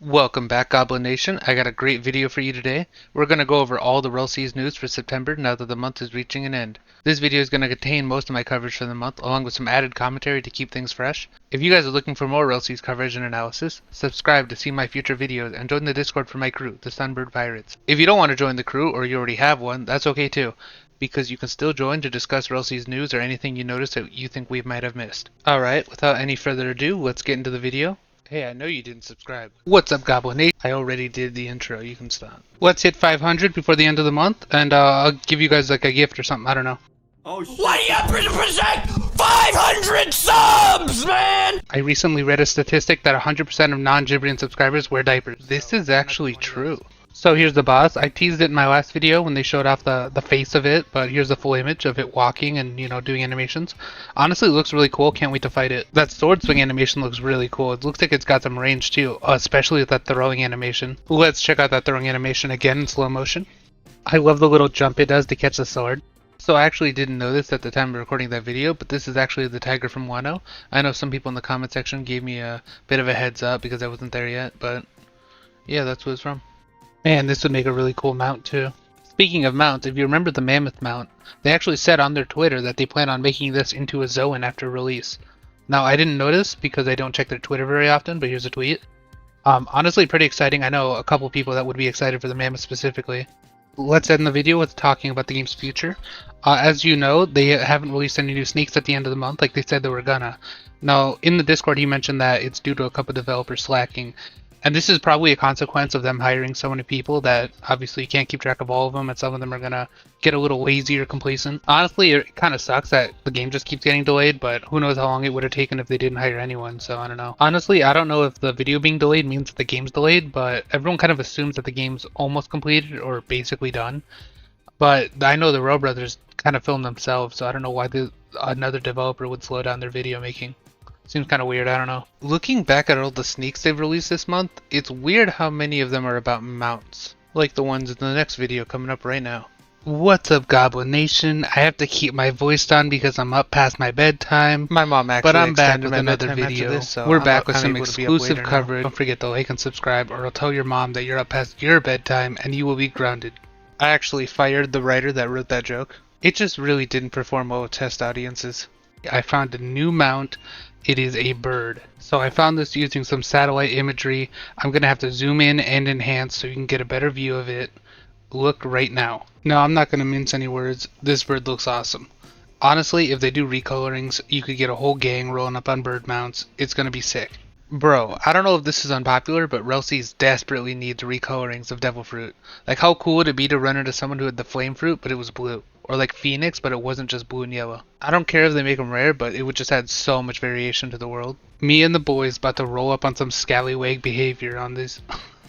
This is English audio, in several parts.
Welcome back, Goblin Nation. I got a great video for you today. We're going to go over all the Rell news for September now that the month is reaching an end. This video is going to contain most of my coverage for the month, along with some added commentary to keep things fresh. If you guys are looking for more Rell coverage and analysis, subscribe to see my future videos and join the Discord for my crew, the Sunbird Pirates. If you don't want to join the crew, or you already have one, that's okay too, because you can still join to discuss Rell news or anything you notice that you think we might have missed. Alright, without any further ado, let's get into the video. Hey, I know you didn't subscribe. What's up, Goblin Nation? I already did the intro. You can stop. Let's hit 500 before the end of the month, and I'll give you guys like a gift or something. I don't know. Oh shit. What do you present? 500 subs, man! I recently read a statistic that 100% of non-Gibrian subscribers wear diapers. This is actually true. So here's the boss. I teased it in my last video when they showed off the face of it, but here's the full image of it walking and, you know, doing animations. Honestly, it looks really cool. Can't wait to fight it. That sword swing animation looks really cool. It looks like it's got some range too, especially with that throwing animation. Let's check out that throwing animation again in slow motion. I love the little jump it does to catch the sword. So I actually didn't know this at the time of recording that video, but this is actually the tiger from Wano. I know some people in the comment section gave me a bit of a heads up because I wasn't there yet, but yeah, that's what it's from. Man, this would make a really cool mount too. Speaking of mounts, if you remember the mammoth mount, they actually said on their Twitter that they plan on making this into a Zoan after release. Now, I didn't notice because I don't check their Twitter very often, but here's a tweet. Honestly, pretty exciting. I know a couple people that would be excited for the mammoth specifically. Let's end the video with talking about the game's future. As you know, they haven't released any new sneaks at the end of the month like they said they were gonna. Now, in the Discord, he mentioned that it's due to a couple developers slacking. And this is probably a consequence of them hiring so many people that obviously you can't keep track of all of them, and some of them are going to get a little lazy or complacent. Honestly, it kind of sucks that the game just keeps getting delayed, but who knows how long it would have taken if they didn't hire anyone, so I don't know. Honestly, I don't know if the video being delayed means that the game's delayed, but everyone kind of assumes that the game's almost completed or basically done. But I know the Rell brothers kind of filmed themselves, so I don't know why another developer would slow down their video making. Seems kind of weird, I don't know. Looking back at all the sneaks they've released this month, it's weird how many of them are about mounts. Like the ones in the next video coming up right now. What's up, Goblin Nation? I have to keep my voice down because I'm up past my bedtime. My mom actually But I'm back with my another bedtime after video. this, so We're I'm back with some able to be up exclusive later now. coverage. Don't forget to like and subscribe, or I'll tell your mom that you're up past your bedtime and you will be grounded. I actually fired the writer that wrote that joke. It just really didn't perform well with test audiences. I found a new mount. It is a bird. So I found this using some satellite imagery. I'm going to have to zoom in and enhance so you can get a better view of it. Look right now. No, I'm not going to mince any words. This bird looks awesome. Honestly, if they do recolorings, you could get a whole gang rolling up on bird mounts. It's going to be sick. Bro, I don't know if this is unpopular, but Rell desperately needs recolorings of Devil Fruit. Like, how cool would it be to run into someone who had the Flame Fruit, but it was blue? Or like Phoenix, but it wasn't just blue and yellow. I don't care if they make them rare, but it would just add so much variation to the world. Me and the boys about to roll up on some scallywag behavior on these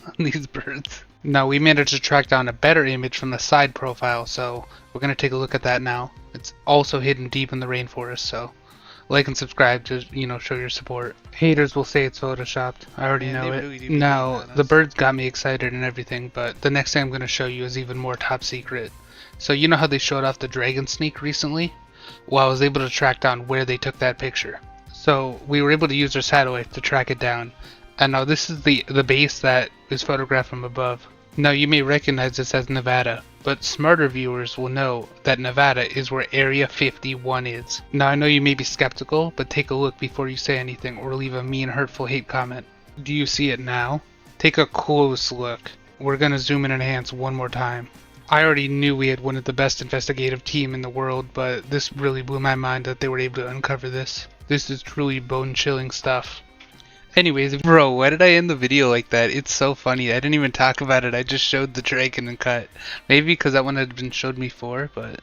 on these birds. Now, we managed to track down a better image from the side profile, so we're going to take a look at that now. It's also hidden deep in the rainforest, so like and subscribe to, you know, show your support. Haters will say it's photoshopped. I already know it. really do be Now, doing that, the birds got me excited and everything, but the next thing I'm going to show you is even more top secret. So you know how they showed off the dragon sneak recently? Well, I was able to track down where they took that picture. So we were able to use our satellite to track it down. And now this is the base that is photographed from above. Now you may recognize this as Nevada, but smarter viewers will know that Nevada is where Area 51 is. Now I know you may be skeptical, but take a look before you say anything or leave a mean, hurtful hate comment. Do you see it now? Take a close look. We're gonna zoom in and enhance one more time. I already knew we had one of the best investigative team in the world, but this really blew my mind that they were able to uncover this. This is truly bone-chilling stuff. Anyways, bro, why did I end the video like that? It's so funny. I didn't even talk about it. I just showed the dragon and cut. Maybe because that one had been showed me before, but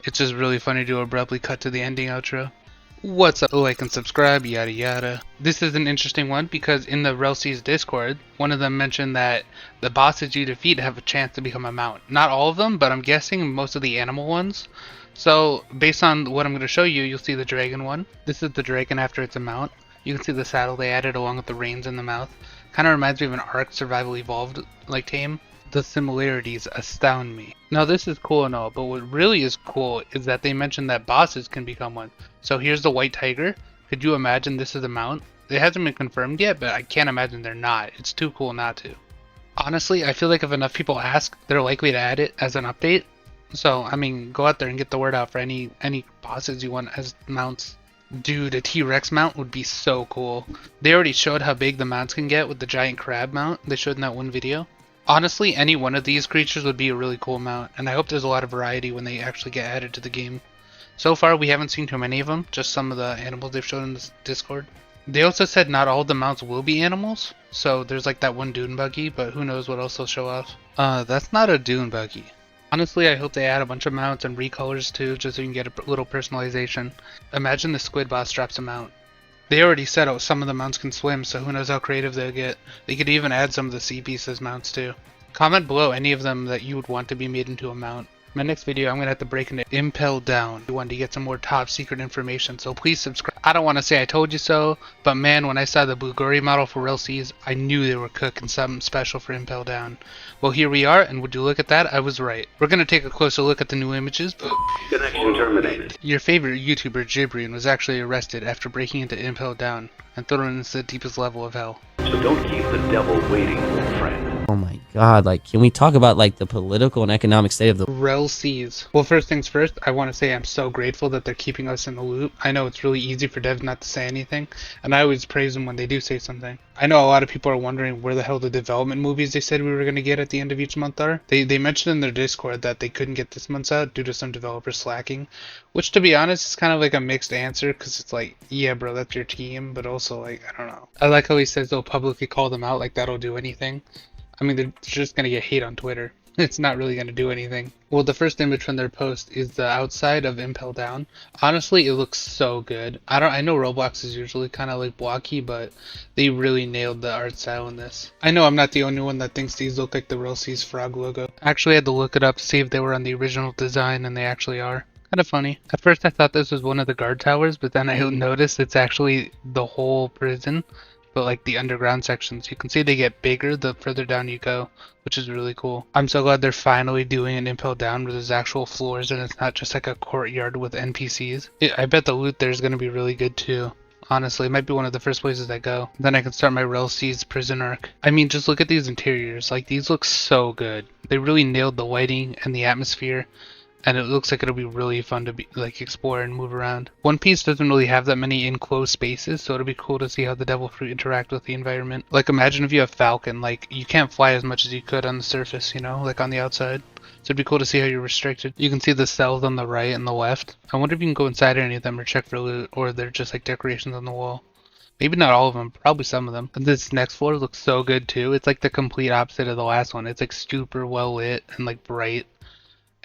it's just really funny to abruptly cut to the ending outro. What's up? Like and subscribe, yada yada. This is an interesting one because in the Rell Discord, one of them mentioned that the bosses you defeat have a chance to become a mount. Not all of them, but I'm guessing most of the animal ones. So, based on what I'm going to show you, you'll see the dragon one. This is the dragon after it's a mount. You can see the saddle they added along with the reins in the mouth. Kind of reminds me of an Ark Survival Evolved like tame. The similarities astound me. Now this is cool and all, but what really is cool is that they mentioned that bosses can become one. So here's the white tiger. Could you imagine this is a mount? It hasn't been confirmed yet, but I can't imagine they're not. It's too cool not to. Honestly, I feel like if enough people ask, they're likely to add it as an update. So, I mean, go out there and get the word out for any bosses you want as mounts. Dude, a T-Rex mount would be so cool. They already showed how big the mounts can get with the giant crab mount they showed in that one video. Honestly, any one of these creatures would be a really cool mount, and I hope there's a lot of variety when they actually get added to the game. So far, we haven't seen too many of them, just some of the animals they've shown in this Discord. They also said not all the mounts will be animals, so there's like that one dune buggy, but who knows what else they'll show off. That's not a dune buggy. Honestly, I hope they add a bunch of mounts and recolors too, just so you can get a little personalization. Imagine the squid boss drops a mount. They already said some of the mounts can swim, so who knows how creative they'll get. They could even add some of the sea beasts as mounts too. Comment below any of them that you would want to be made into a mount. My next video, I'm going to have to break into Impel down. I wanted to get some more top secret information, so please subscribe. I don't want to say I told you so, but man, when I saw the Bulgari model for Rell, I knew they were cooking something special for Impel down. Well, here we are, and would you look at that? I was right. We're going to take a closer look at the new images. Connection terminated. Your favorite YouTuber, Jibrian, was actually arrested after breaking into Impel down and thrown into the deepest level of hell. So don't keep the devil waiting, old friend. Oh my god, like, can we talk about, like, the political and economic state of the... Rell. Well, first things first, I want to say I'm so grateful that they're keeping us in the loop. I know it's really easy for devs not to say anything, and I always praise them when they do say something. I know a lot of people are wondering where the hell the development movies they said we were going to get at the end of each month are. They mentioned in their Discord that they couldn't get this month's out due to some developers slacking, which, to be honest, is kind of like a mixed answer, because it's like, yeah bro, that's your team, but also, like, I don't know. I like how he says they'll publicly call them out, like that'll do anything. I mean, they're just going to get hate on Twitter. It's not really going to do anything. Well, the first image from their post is the outside of Impel Down. Honestly, it looks so good. I know Roblox is usually kind of like blocky, but they really nailed the art style in this. I know I'm not the only one that thinks these look like the Rell frog logo. I actually had to look it up to see if they were on the original design, and they actually are. Kind of funny. At first I thought this was one of the guard towers, but then I noticed it's actually the whole prison. But like the underground sections, you can see they get bigger the further down you go, which is really cool. I'm so glad they're finally doing an Impel down where there's actual floors and it's not just like a courtyard with NPCs. I bet the loot there is going to be really good too. Honestly, it might be one of the first places I go. Then I can start my Rell prison arc. I mean, just look at these interiors. Like, these look so good. They really nailed the lighting and the atmosphere. And it looks like it'll be really fun to explore and move around. One Piece doesn't really have that many enclosed spaces, so it'll be cool to see how the Devil Fruit interact with the environment. Like, imagine if you have Falcon, like, you can't fly as much as you could on the surface, you know, like on the outside. So it'd be cool to see how you're restricted. You can see the cells on the right and the left. I wonder if you can go inside any of them or check for loot, or they're just like decorations on the wall. Maybe not all of them, probably some of them. And this next floor looks so good too. It's like the complete opposite of the last one. It's like super well lit and like bright.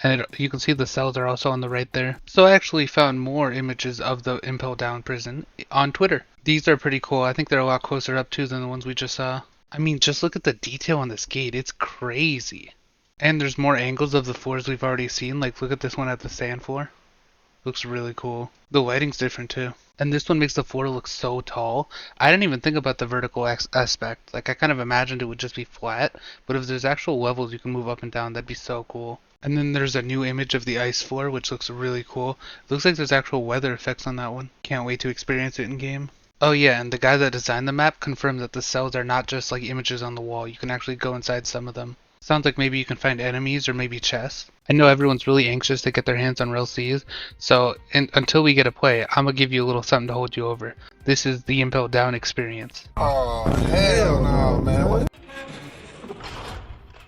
And you can see the cells are also on the right there. So I actually found more images of the Impel Down prison on Twitter. These are pretty cool. I think they're a lot closer up too than the ones we just saw. I mean, just look at the detail on this gate. It's crazy. And there's more angles of the floors we've already seen. Like, look at this one at the sand floor. Looks really cool. The lighting's different too. And this one makes the floor look so tall. I didn't even think about the vertical aspect. Like, I kind of imagined it would just be flat. But if there's actual levels you can move up and down, that'd be so cool. And then there's a new image of the ice floor, which looks really cool. It looks like there's actual weather effects on that one. Can't wait to experience it in game. Oh yeah, and the guy that designed the map confirmed that the cells are not just like images on the wall. You can actually go inside some of them. Sounds like maybe you can find enemies or maybe chests. I know everyone's really anxious to get their hands on Rell, so until we get to play, I'm gonna give you a little something to hold you over. This is the Impel Down experience. Oh, hell no, man. What?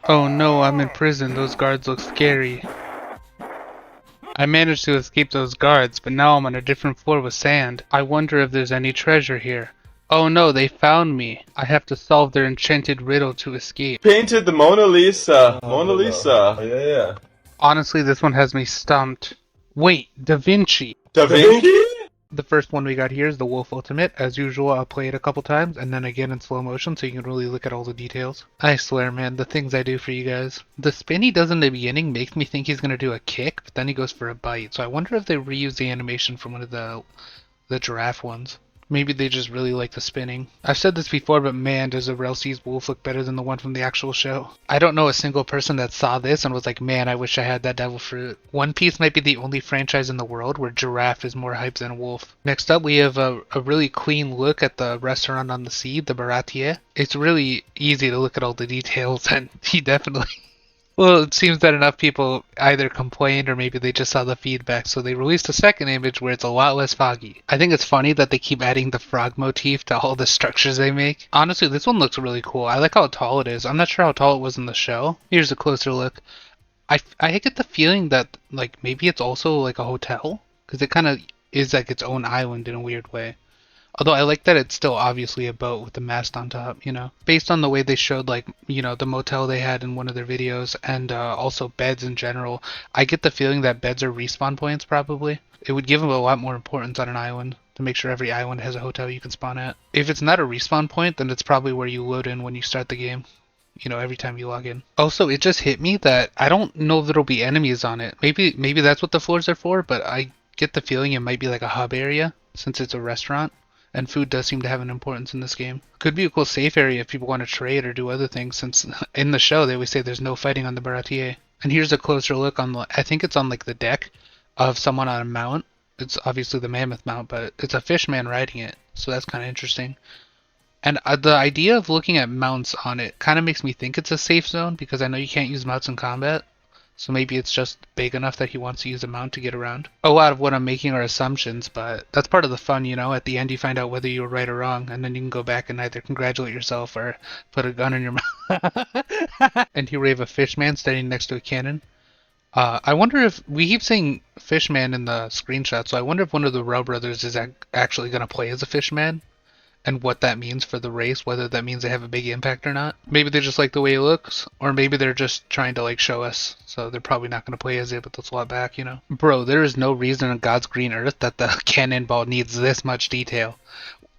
Oh no, I'm in prison. Those guards look scary. I managed to escape those guards, but now I'm on a different floor with sand. I wonder if there's any treasure here. Oh no, they found me. I have to solve their enchanted riddle to escape. Painted the Mona Lisa. Mona Lisa. Yeah. Honestly, this one has me stumped. Wait, Da Vinci. Da Vinci? The first one we got here is the Wolf Ultimate. As usual, I'll play it a couple times and then again in slow motion so you can really look at all the details. I swear, man, the things I do for you guys. The spin he does in the beginning makes me think he's going to do a kick, but then he goes for a bite. So I wonder if they reuse the animation from one of the giraffe ones. Maybe they just really like the spinning. I've said this before, but man, does a Rell C's wolf look better than the one from the actual show. I don't know a single person that saw this and was like, man, I wish I had that devil fruit. One Piece might be the only franchise in the world where giraffe is more hype than wolf. Next up, we have a really clean look at the restaurant on the sea, the Bartier. It's really easy to look at all the details, and he definitely... Well, it seems that enough people either complained or maybe they just saw the feedback, so they released a second image where it's a lot less foggy. I think it's funny that they keep adding the frog motif to all the structures they make. Honestly, this one looks really cool. I like how tall it is. I'm not sure how tall it was in the show. Here's a closer look. I get the feeling that like maybe it's also like a hotel, because it kind of is like its own island in a weird way. Although I like that it's still obviously a boat with the mast on top, you know. Based on the way they showed, like, you know, the motel they had in one of their videos, and also beds in general, I get the feeling that beds are respawn points, probably. It would give them a lot more importance on an island, to make sure every island has a hotel you can spawn at. If it's not a respawn point, then it's probably where you load in when you start the game. You know, every time you log in. Also, it just hit me that I don't know if there'll be enemies on it. Maybe that's what the floors are for, but I get the feeling it might be like a hub area, since it's a restaurant. And food does seem to have an importance in this game. Could be a cool safe area if people want to trade or do other things, since in the show they always say there's no fighting on the Baratier. And here's a closer look on the, I think it's on like the deck of someone on a mount. It's obviously the mammoth mount, but it's a fish man riding it, so that's kind of interesting. And the idea of looking at mounts on it kind of makes me think it's a safe zone, because I know you can't use mounts in combat. So maybe it's just big enough that he wants to use a mount to get around. A lot of what I'm making are assumptions, but that's part of the fun, you know? At the end you find out whether you were right or wrong, and then you can go back and either congratulate yourself or put a gun in your mouth. And here we have a fishman standing next to a cannon. I wonder if... We keep saying fishman in the screenshot, so I wonder if one of the Rell brothers is actually going to play as a fishman. And what that means for the race, whether that means they have a big impact or not. Maybe they just like the way it looks, or maybe they're just trying to like show us, so they're probably not going to play as it, but they'll slot back, you know? Bro, there is no reason on God's green earth that the cannonball needs this much detail.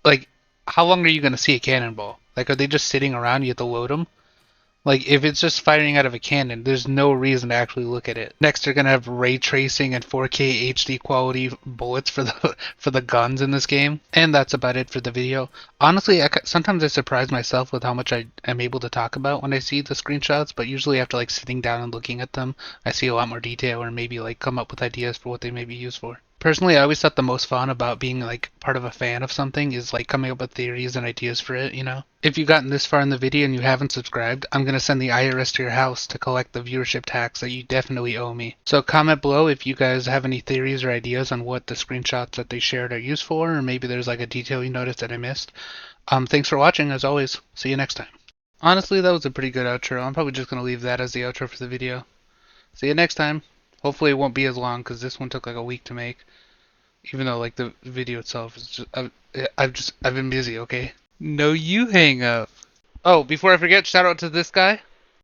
Like, how long are you going to see a cannonball? Like, are they just sitting around, you have to load them? Like, if it's just firing out of a cannon, there's no reason to actually look at it. Next, they're gonna have ray tracing and 4K HD quality bullets for the guns in this game. And that's about it for the video. Honestly, sometimes I surprise myself with how much I am able to talk about when I see the screenshots, but usually after like sitting down and looking at them, I see a lot more detail, or maybe like come up with ideas for what they may be used for. Personally, I always thought the most fun about being like part of a fan of something is like coming up with theories and ideas for it, you know? If you've gotten this far in the video and you haven't subscribed, I'm going to send the IRS to your house to collect the viewership tax that you definitely owe me. So comment below if you guys have any theories or ideas on what the screenshots that they shared are used for, or maybe there's like a detail you noticed that I missed. Thanks for watching, as always. See you next time. Honestly, that was a pretty good outro. I'm probably just going to leave that as the outro for the video. See you next time. Hopefully it won't be as long, because this one took like a week to make. Even though like the video itself is just I've been busy, okay? No, you hang up. Oh, before I forget, shout out to this guy.